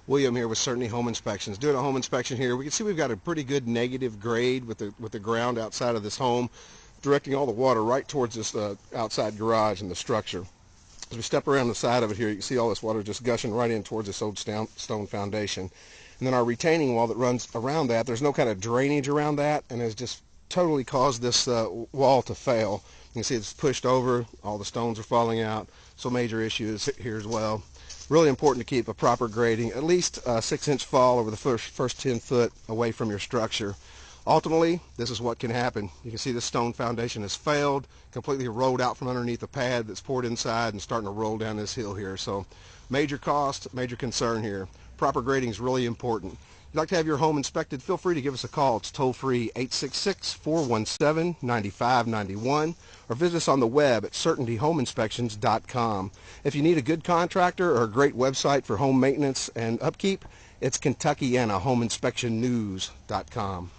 William here with Certainty Home Inspections. Doing a home inspection here. We can see we've got a pretty good negative grade with the ground outside of this home, directing all the water right towards this outside garage and the structure. As we step around the side of it here, you can see all this water just gushing right in towards this old stone foundation. And then our retaining wall that runs around that, there's no kind of drainage around that, and has just totally caused this wall to fail. You can see it's pushed over, all the stones are falling out, so major issues here as well. Really important to keep a proper grading, at least a 6-inch fall over the first 10 foot away from your structure. Ultimately, this is what can happen. You can see the stone foundation has failed, completely rolled out from underneath the pad that's poured inside and starting to roll down this hill here. So major cost, major concern here. Proper grading is really important. If you'd like to have your home inspected, feel free to give us a call. It's toll-free 866-417-9591, or visit us on the web at CertaintyHomeInspections.com. If you need a good contractor or a great website for home maintenance and upkeep, it's KentuckyanaHomeInspectionNews.com.